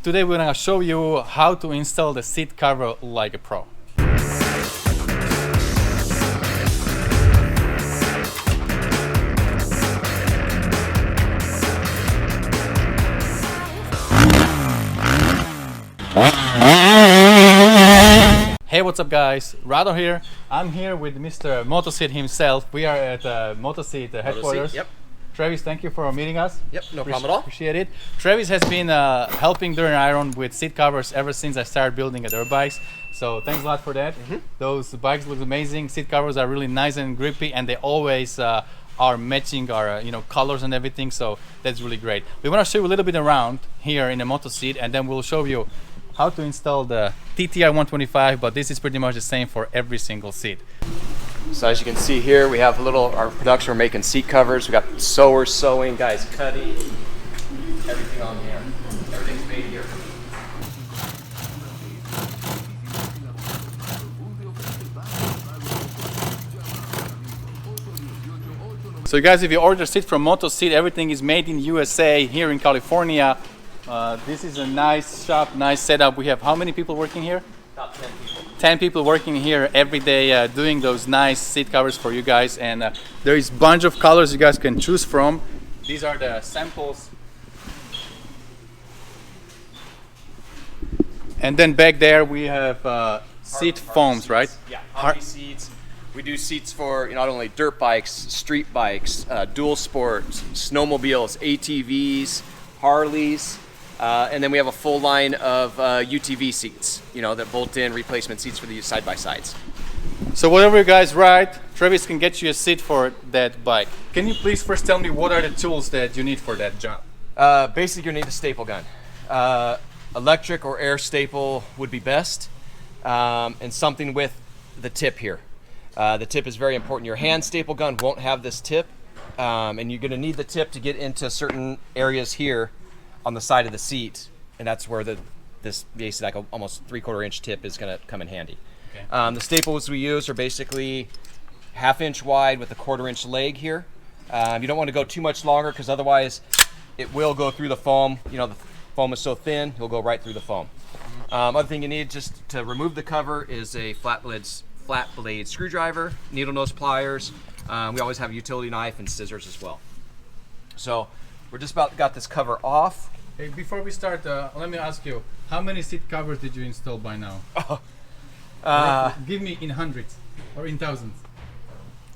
Today we're gonna show you how to install the seat cover like a pro. Hey, what's up guys? Rado here. I'm here with Mr. Motoseat himself. We are at Motoseat headquarters. Yep. Travis, thank you for meeting us. Yep, no problem at all. Appreciate it. Travis has been helping during Iron with seat covers ever since I started building dirt bikes. So thanks a lot for that. Those bikes look amazing. Seat covers are really nice and grippy, and they always are matching our colors and everything. So that's really great. We want to show you a little bit around here in the Motoseat, and then we'll show you how to install the TTR 125. But this is pretty much the same for every single seat. So as you can see here, we have our production. We're making seat covers. We got sewers sewing, guys cutting, everything on here. Everything's made here. So guys, if you order a seat from Motoseat, everything is made in USA here in California. This is a nice shop, nice setup. We have how many people working here? About 10 people. 10 people working here every day doing those nice seat covers for you guys, and there is a bunch of colors you guys can choose from. These are the samples. And then back there we have seat foams, seats. right? Yeah, Harley seats. We do seats for not only dirt bikes, street bikes, dual sports, snowmobiles, ATVs, Harleys. And then we have a full line of UTV seats, that bolt-in replacement seats for the side-by-sides. So whatever you guys ride, Travis can get you a seat for that bike. Can you please first tell me what are the tools that you need for that job? Basically, you need a staple gun. Electric or air staple would be best, and something with the tip here. The tip is very important. Your hand staple gun won't have this tip, and you're going to need the tip to get into certain areas here on the side of the seat, and that's where this basically like almost 3/4 inch tip is going to come in handy. Okay. The staples we use are basically 1/2 inch wide with a 1/4 inch leg here. You don't want to go too much longer because otherwise it will go through the foam. The foam is so thin, it'll go right through the foam. Other thing you need just to remove the cover is a flat blade screwdriver, needle nose pliers. We always have a utility knife and scissors as well. So we're just about got this cover off. Hey, before we start, let me ask you, how many seat covers did you install by now? Give me in hundreds or in thousands.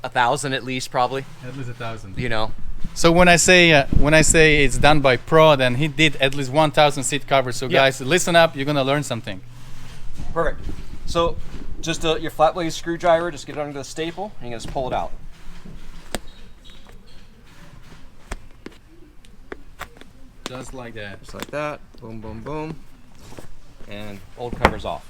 1,000 at least, probably. At least 1,000. So when I say it's done by pro, then he did at least 1,000 seat covers. So guys, listen up, you're gonna learn something. Perfect. So just your flat blade screwdriver, just get it under the staple, and you just pull it out. Just like that. Just like that. Boom, boom, boom. And old cover's off.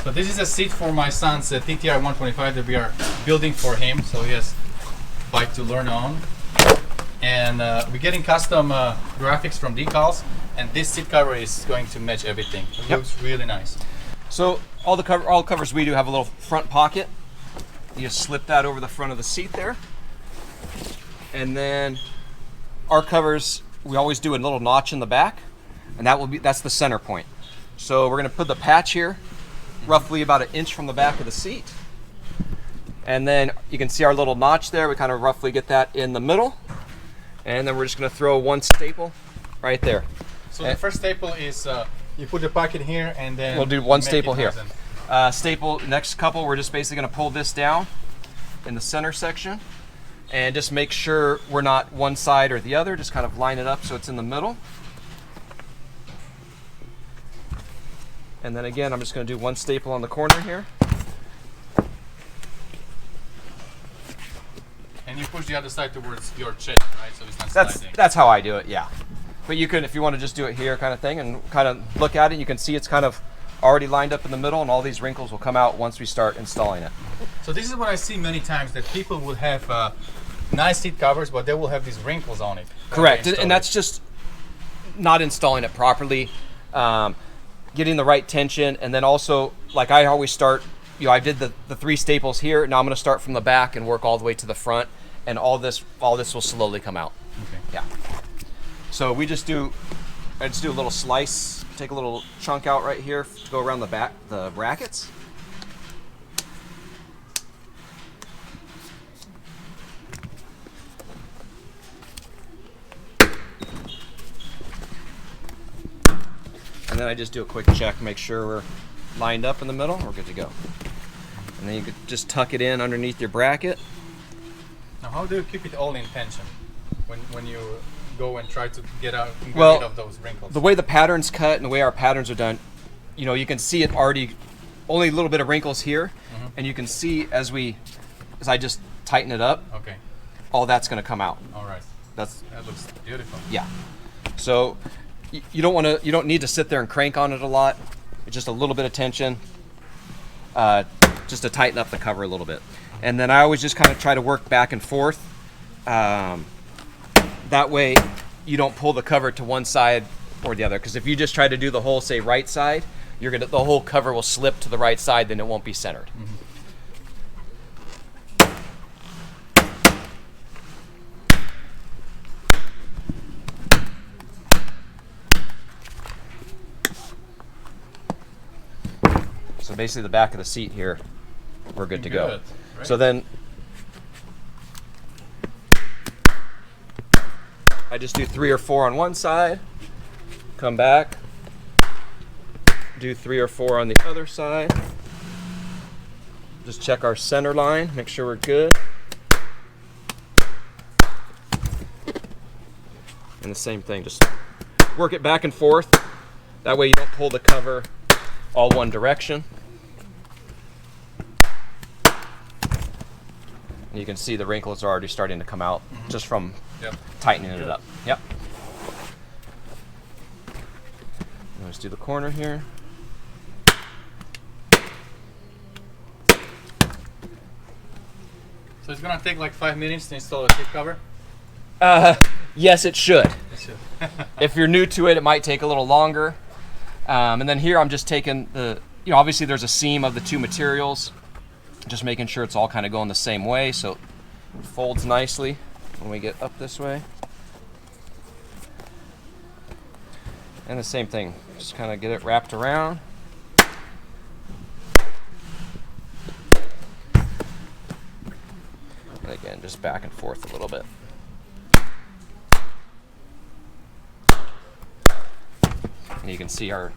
So this is a seat for my son's TTR 125 that we are building for him. So he has a bike to learn on. And we're getting custom graphics from decals. And this seat cover is going to match everything. It looks really nice. So all the covers we do have a little front pocket. You just slip that over the front of the seat there. And then our covers, we always do a little notch in the back, and that's the center point. So we're going to put the patch here, roughly about 1 inch from the back of the seat. And then you can see our little notch there. We kind of roughly get that in the middle. And then we're just going to throw one staple right there. So the first staple is you put the pocket here, and then we'll do one staple here. Staple, next couple, we're just basically going to pull this down in the center section. And just make sure we're not one side or the other. Just kind of line it up so it's in the middle. And then again, I'm just going to do one staple on the corner here. And you push the other side towards your chest, right? So it's not sliding. That's how I do it, yeah. But you can, if you want to just do it here kind of thing and kind of look at it, you can see it's kind of already lined up in the middle, and all these wrinkles will come out once we start installing it. So this is what I see many times, that people will have nice seat covers, but they will have these wrinkles on it. Correct, and that's just not installing it properly, getting the right tension, and then also, like I always start, I did the 3 staples here. Now I'm going to start from the back and work all the way to the front, and all this will slowly come out. Okay. Yeah. So I just do a little slice take a little chunk out right here to go around the back, the brackets. And then I just do a quick check, make sure we're lined up in the middle, we're good to go. And then you could just tuck it in underneath your bracket. Now, how do you keep it all in tension when you go and try to get rid of those wrinkles? The way the pattern's cut and the way our patterns are done, you know, you can see it already, only a little bit of wrinkles here, and you can see as I just tighten it up, okay, all that's going to come out. All right, that looks beautiful. Yeah. So you don't need to sit there and crank on it a lot. It's just a little bit of tension, just to tighten up the cover a little bit. And then I always just kind of try to work back and forth. That way you don't pull the cover to one side or the other. Because if you just try to do the whole, say, right side, the whole cover will slip to the right side, then it won't be centered. So basically the back of the seat here, we're good to go. Right. So then I just do 3 or 4 on one side, come back, do 3 or 4 on the other side. Just check our center line, make sure we're good. And the same thing, just work it back and forth. That way you don't pull the cover all one direction. And you can see the wrinkles are already starting to come out just from tightening it up. Yep. Let's do the corner here. So it's gonna take like 5 minutes to install a seat cover? Yes, it should. It should. If you're new to it, it might take a little longer. And then here I'm just taking obviously there's a seam of the two materials. Just making sure it's all kind of going the same way so it folds nicely when we get up this way. And the same thing, just kind of get it wrapped around. And again, just back and forth a little bit. And you can see our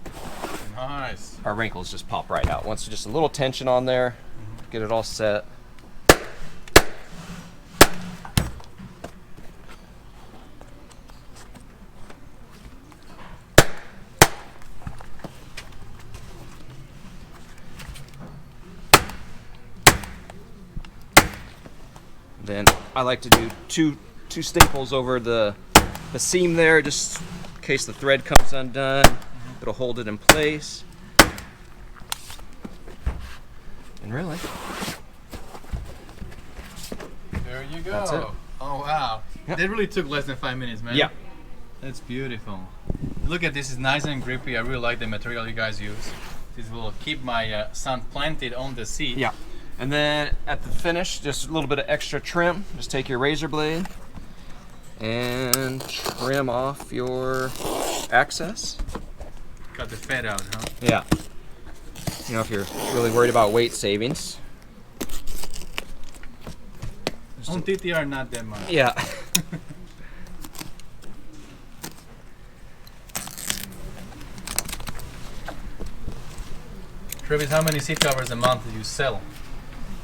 wrinkles just pop right out. Once just a little tension on there, get it all set. Then I like to do two staples over the seam there, just in case the thread comes undone. It'll hold it in place. And really, there you go. That's it. Oh wow, Yep. That really took less than 5 minutes, man. Yeah. That's beautiful. Look at this, it's nice and grippy. I really like the material you guys use. This will keep my son planted on the seat. Yeah. And then at the finish, just a little bit of extra trim. Just take your razor blade and trim off your access. Cut the fat out, huh? Yeah. You know, if you're really worried about weight savings. On TTR, not that much. Yeah. Travis, how many seat covers a month do you sell?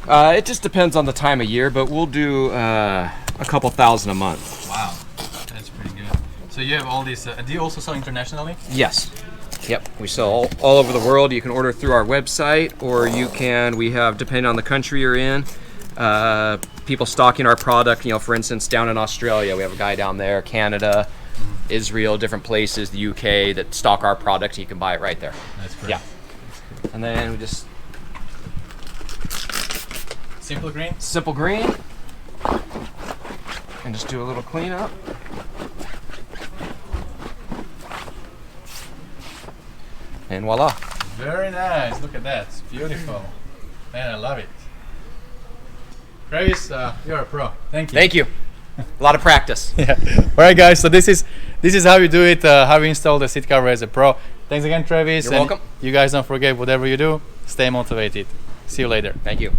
It just depends on the time of year, but we'll do a couple thousand a month. Wow, that's pretty good. So you have all these. Do you also sell internationally? Yes. Yep. We sell all over the world. You can order through our website, or we have, depending on the country you're in, people stocking our product. You know, for instance, down in Australia, we have a guy down there, Canada, Israel, different places, the UK, that stock our product. You can buy it right there. That's great. Yeah. And then we just simple green, and just do a little cleanup. And voila. Very nice. Look at that. It's beautiful. Man, I love it. Travis, you're a pro. Thank you. Thank you. A lot of practice. Yeah. All right, guys. So this is how you do it. How you install the seat cover as a pro. Thanks again, Travis. You're and welcome. You guys don't forget, whatever you do, stay motivated. See you later. Thank you.